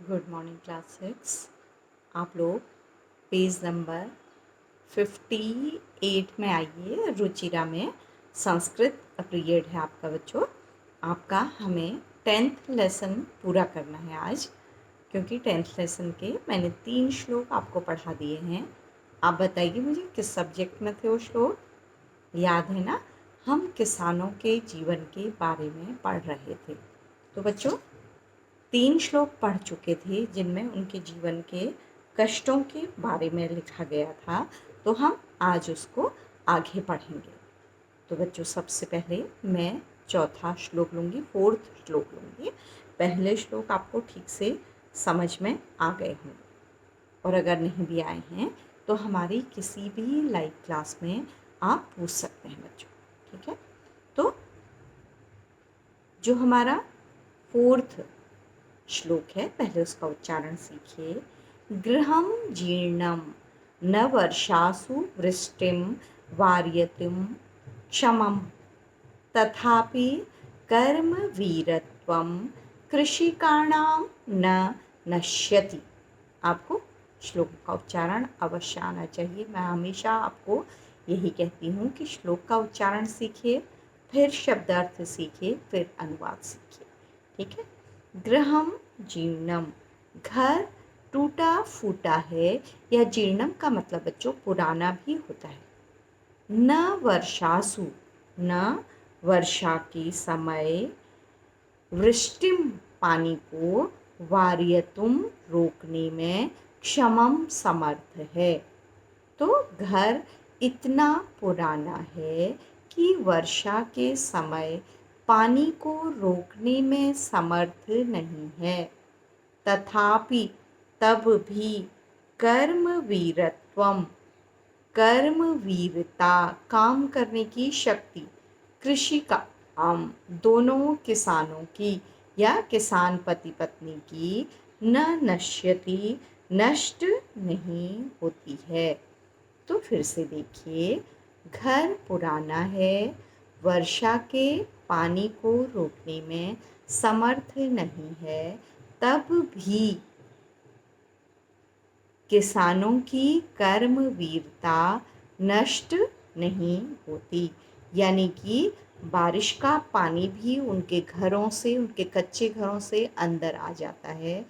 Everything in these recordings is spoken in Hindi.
Good morning class 6। आप लोग पेज नंबर 58 में आइए। रुचिरा में संस्कृत पीरियड है आपका बच्चों। आपका हमें 10th लेसन पूरा करना है आज, क्योंकि 10th लेसन के मैंने 3 श्लोक आपको पढ़ा दिए हैं। आप बताइए मुझे किस सब्जेक्ट में थे वो श्लोक, याद है ना? हम किसानों के जीवन के बारे में पढ़ रहे थे। तो बच्चों 3 श्लोक पढ़ चुके थे जिनमें उनके जीवन के कष्टों के बारे में लिखा गया था। तो हम आज उसको आगे पढ़ेंगे। तो बच्चों सबसे पहले मैं चौथा श्लोक लूँगी, 4th श्लोक लूँगी। पहले श्लोक आपको ठीक से समझ में आ गए होंगे, और अगर नहीं भी आए हैं तो हमारी किसी भी लाइव क्लास में आप पूछ सकते हैं बच्चों, ठीक है? तो जो हमारा 4th श्लोक है, पहले उसका उच्चारण सीखिए। गृहं जीर्णं न वर्षासु वृष्टिं वार्यतिं क्षमं तथापि कर्मवीरत्वं कृषिकाणां न नश्यति। आपको श्लोक का उच्चारण अवश्य आना चाहिए। मैं हमेशा आपको यही कहती हूँ कि श्लोक का उच्चारण सीखिए, फिर शब्दार्थ सीखिए, फिर अनुवाद सीखिए, ठीक है? गृहं जीर्णम, घर टूटा फूटा है, या जीर्णम का मतलब बच्चों पुराना भी होता है। न वर्षासु, न वर्षा के समय, वृष्टिम पानी को, वार्यतुम रोकने में, क्षमम समर्थ है। तो घर इतना पुराना है कि वर्षा के समय पानी को रोकने में समर्थ नहीं है। तथापि तब भी कर्मवीरत्वम, कर्मवीरता काम करने की शक्ति, कृषि का हम दोनों किसानों की या किसान पति पत्नी की, न नश्यति नष्ट नहीं होती है। तो फिर से देखिए, घर पुराना है, वर्षा के पानी को रोकने में समर्थ नहीं है, तब भी किसानों की कर्मवीरता नष्ट नहीं होती। यानी कि बारिश का पानी भी उनके घरों से, उनके कच्चे घरों से अंदर आ जाता है,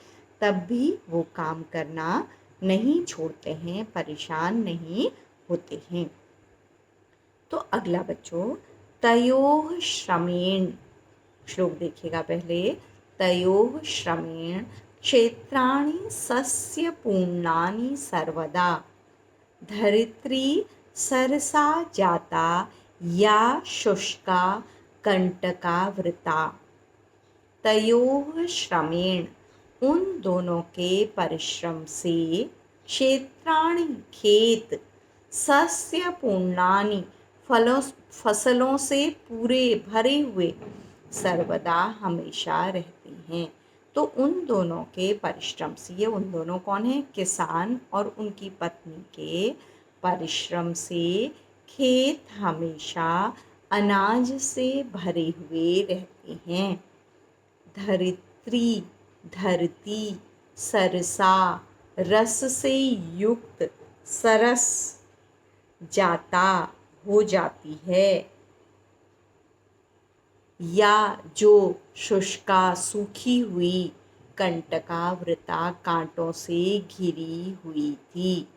तब भी वो काम करना नहीं छोड़ते हैं, परेशान नहीं होते हैं। तो अगला बच्चों, तयोः श्रमेण, श्लोक देखिएगा पहले। तयोः श्रमेण क्षेत्राणि सस्य पूर्णानि सर्वदा, धरित्री सरसा जाता या शुष्का कंटकावृता। तयोः श्रमेण, उन दोनों के परिश्रम से, क्षेत्राणि खेत, सस्य पूर्णानि फसलों से पूरे भरे हुए, सर्वदा हमेशा रहते हैं। तो उन दोनों के परिश्रम से, ये उन दोनों कौन है? किसान और उनकी पत्नी के परिश्रम से खेत हमेशा अनाज से भरे हुए रहते हैं। धरित्री, धरती, सरसा, रस से युक्त, सरस, जाता हो जाती है, या जो शुष्का सूखी हुई, कंटकावृता कांटों से घिरी हुई थी।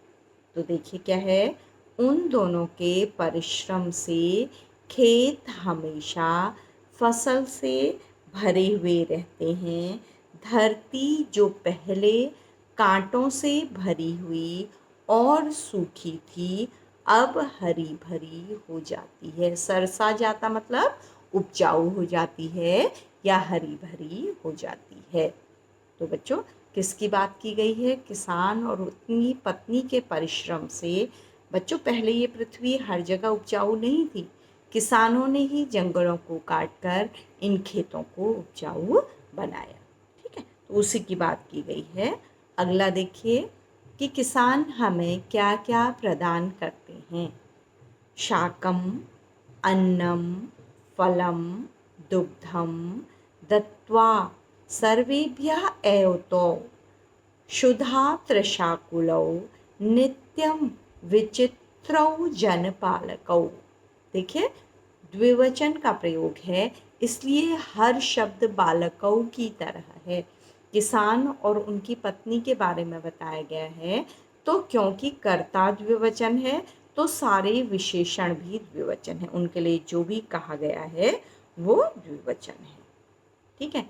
तो देखिए क्या है, उन दोनों के परिश्रम से खेत हमेशा फसल से भरे हुए रहते हैं। धरती जो पहले कांटों से भरी हुई और सूखी थी, अब हरी भरी हो जाती है। सरसा जाता मतलब उपजाऊ हो जाती है या हरी भरी हो जाती है। तो बच्चों किसकी बात की गई है? किसान और उनकी पत्नी के परिश्रम से। बच्चों पहले ये पृथ्वी हर जगह उपजाऊ नहीं थी, किसानों ने ही जंगलों को काटकर इन खेतों को उपजाऊ बनाया, ठीक है? तो उसी की बात की गई है। अगला देखिए कि किसान हमें क्या क्या प्रदान करते हैं। शाकम, अन्नम, फलम, दुग्धम दत्वा सर्वेभ्यः एवतो क्षुधा तृषाकुलौ नित्यं विचित्रौ जनपालकौ। देखिए, द्विवचन का प्रयोग है, इसलिए हर शब्द बालकौ की तरह है। किसान और उनकी पत्नी के बारे में बताया गया है, तो क्योंकि कर्ता द्विवचन है तो सारे विशेषण भी द्विवचन है, उनके लिए जो भी कहा गया है वो द्विवचन है। ठीक है।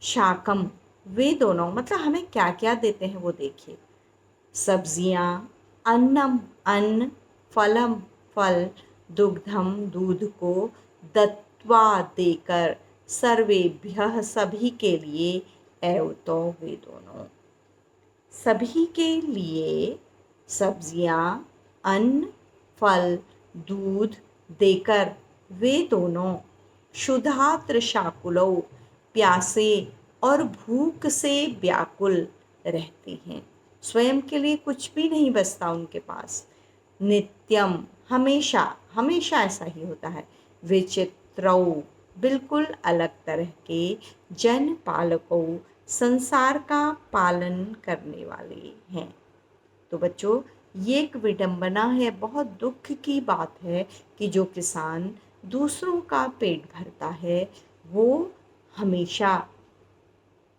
शाकम, वे दोनों मतलब हमें क्या क्या देते हैं वो देखिए। सब्जियां, अन्नम अन्न, फलम फल, दुग्धम दूध को, दत्वा देकर, सर्वेभ्यः सभी के लिए, एव तो वे दोनों। सभी के लिए सब्जियां, अन्न, फल, दूध देकर वे दोनों क्षुधा तृषाकुलो, प्यासे और भूख से व्याकुल रहते हैं। स्वयं के लिए कुछ भी नहीं बचता उनके पास। नित्यम, हमेशा, हमेशा ऐसा ही होता है। विचित्रौ, बिल्कुल अलग तरह के। जन पालको, संसार का पालन करने वाले हैं। तो बच्चों, ये एक विडंबना है, बहुत दुख की बात है कि जो किसान दूसरों का पेट भरता है वो हमेशा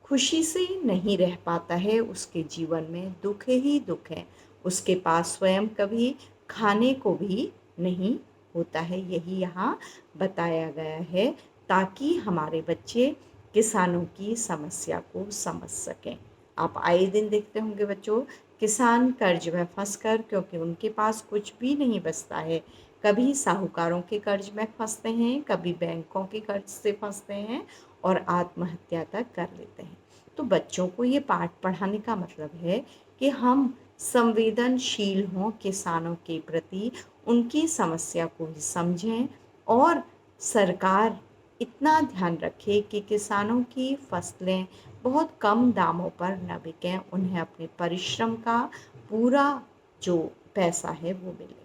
खुशी से नहीं रह पाता है, उसके जीवन में दुख ही दुख है। उसके पास स्वयं कभी खाने को भी नहीं होता है। यही यहाँ बताया गया है ताकि हमारे बच्चे किसानों की समस्या को समझ सकें। आप आए दिन देखते होंगे बच्चों, किसान कर्ज में फंसकर, क्योंकि उनके पास कुछ भी नहीं बचता है, कभी साहूकारों के कर्ज में फंसते हैं, कभी बैंकों के कर्ज से फंसते हैं और आत्महत्या तक कर लेते हैं। तो बच्चों को ये पाठ पढ़ाने का मतलब है कि हम संवेदनशील हों किसानों के प्रति, उनकी समस्या को भी समझें और सरकार इतना ध्यान रखे कि किसानों की फसलें बहुत कम दामों पर न बिकें, उन्हें अपने परिश्रम का पूरा जो पैसा है वो मिले।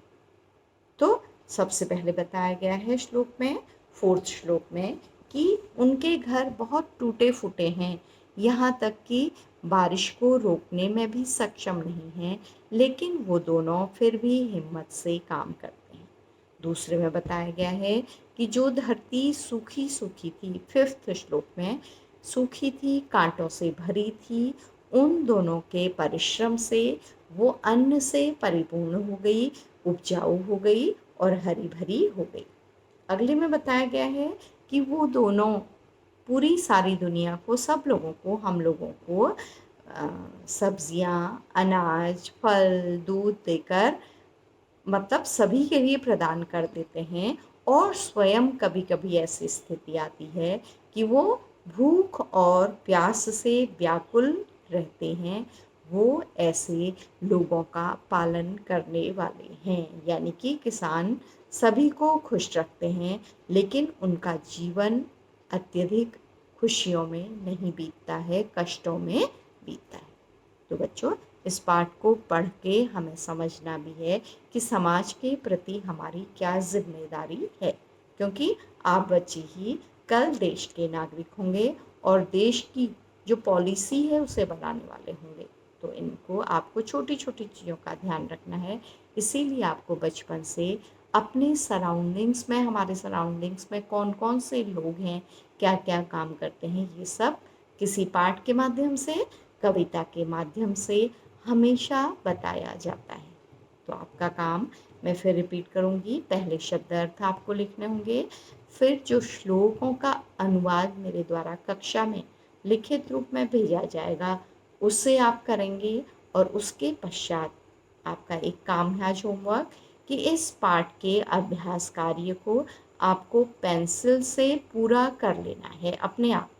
तो सबसे पहले बताया गया है श्लोक में, 4th श्लोक में, कि उनके घर बहुत टूटे फूटे हैं, यहाँ तक कि बारिश को रोकने में भी सक्षम नहीं हैं, लेकिन वो दोनों फिर भी हिम्मत से काम करते हैं। दूसरे में बताया गया है कि जो धरती सूखी सूखी थी, 5th श्लोक में, सूखी थी, कांटों से भरी थी, उन दोनों के परिश्रम से वो अन्न से परिपूर्ण हो गई, उपजाऊ हो गई और हरी भरी हो गई। अगले में बताया गया है कि वो दोनों पूरी सारी दुनिया को, सब लोगों को, हम लोगों को सब्जियां, अनाज, फल, दूध देकर, मतलब सभी के लिए प्रदान कर देते हैं। और स्वयं कभी कभी ऐसी स्थिति आती है कि वो भूख और प्यास से व्याकुल रहते हैं। वो ऐसे लोगों का पालन करने वाले हैं, यानी कि किसान सभी को खुश रखते हैं, लेकिन उनका जीवन अत्यधिक खुशियों में नहीं बीतता है, कष्टों में बीतता है। तो बच्चों, इस पाठ को पढ़ के हमें समझना भी है कि समाज के प्रति हमारी क्या जिम्मेदारी है, क्योंकि आप बच्चे ही कल देश के नागरिक होंगे और देश की जो पॉलिसी है उसे बनाने वाले होंगे। तो इनको आपको छोटी छोटी चीज़ों का ध्यान रखना है। इसीलिए आपको बचपन से अपने सराउंडिंग्स में, हमारे सराउंडिंग्स में कौन कौन से लोग हैं, क्या क्या काम करते हैं, ये सब किसी पाठ के माध्यम से, कविता के माध्यम से हमेशा बताया जाता है। तो आपका काम, मैं फिर रिपीट करूँगी, पहले शब्द अर्थ आपको लिखने होंगे, फिर जो श्लोकों का अनुवाद मेरे द्वारा कक्षा में लिखित रूप में भेजा जाएगा उससे आप करेंगे। और उसके पश्चात आपका एक काम है आज होमवर्क, कि इस पाठ के अभ्यास कार्य को आपको पेंसिल से पूरा कर लेना है अपने आप।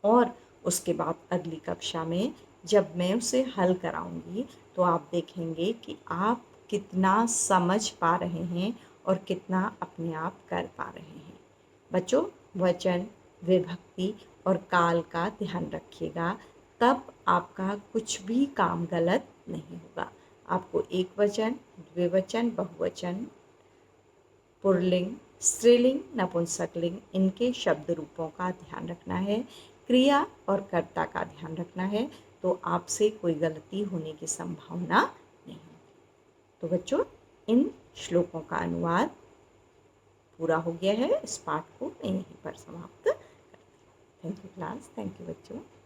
और उसके बाद अगली कक्षा में जब मैं उसे हल कराऊंगी तो आप देखेंगे कि आप कितना समझ पा रहे हैं और कितना अपने आप कर पा रहे हैं। बच्चों, वचन, विभक्ति और काल का ध्यान रखिएगा, तब आपका कुछ भी काम गलत नहीं होगा। आपको एक वचन, द्विवचन, बहुवचन, पुल्लिंग, स्त्रीलिंग, नपुंसकलिंग, इनके शब्द रूपों का ध्यान रखना है। क्रिया और कर्ता का ध्यान रखना है, तो आपसे कोई गलती होने की संभावना नहीं है। तो बच्चों, इन श्लोकों का अनुवाद पूरा हो गया है। इस पाठ को मैं यहीं पर समाप्त करती हूँ। Thank you class, thank you बच्चों।